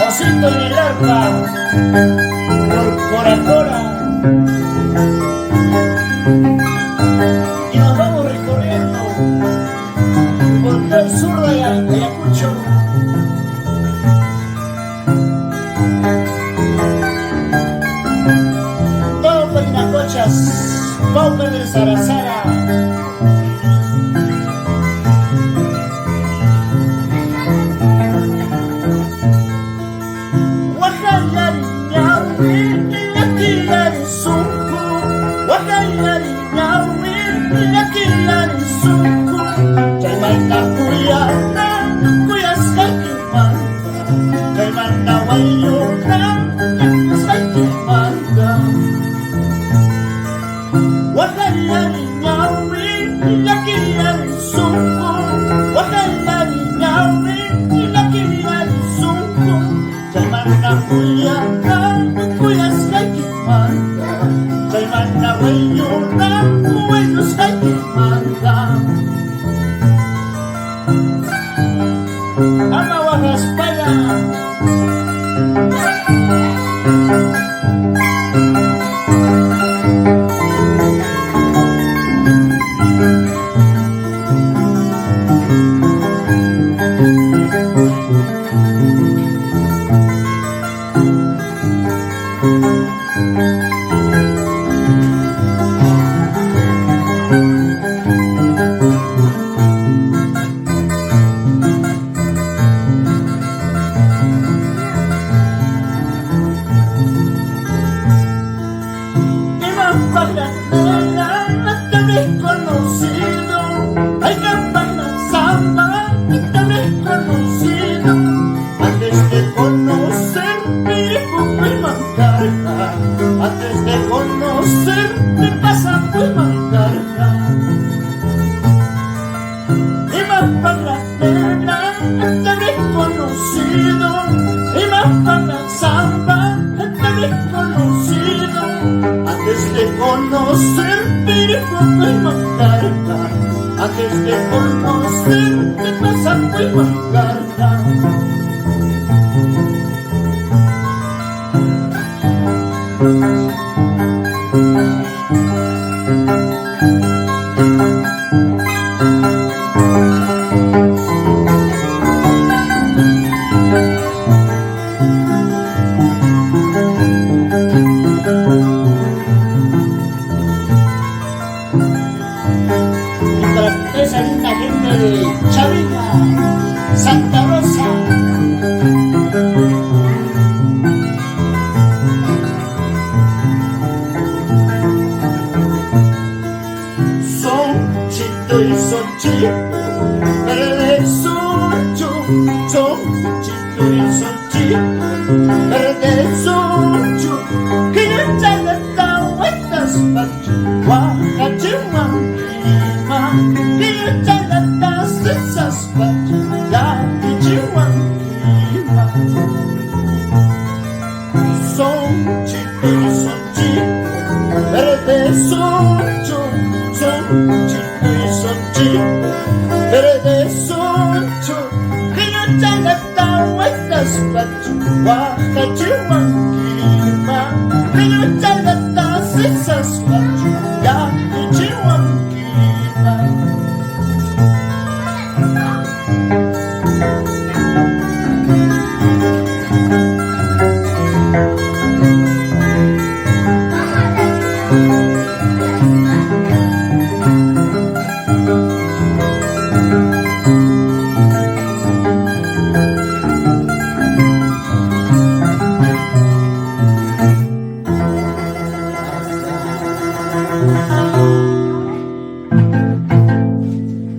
Osito en el arpa, por Cora. Y nos vamos recorriendo por todo el sur de Ayacucho. Todo Perinacochas, Pauca del Sarazara. desde conocerte pasa muy marcada. Y para esa linda gente de Chavilla, Santa Rosa. Son chito y son chito, verde socho. Son chito y son chito, verde socho. Que yo ya le he dado vueltas pacho, guajachihuan. Que yo ya le he dado esas pacho, ya que chihuan. Son chito y son chito, verde socho. Son chito y son chito, verde socho. Que yo ya le he dado vueltas pacho, guajachihuan. Que yo ya le he dado esas pacho, ya que chihuan.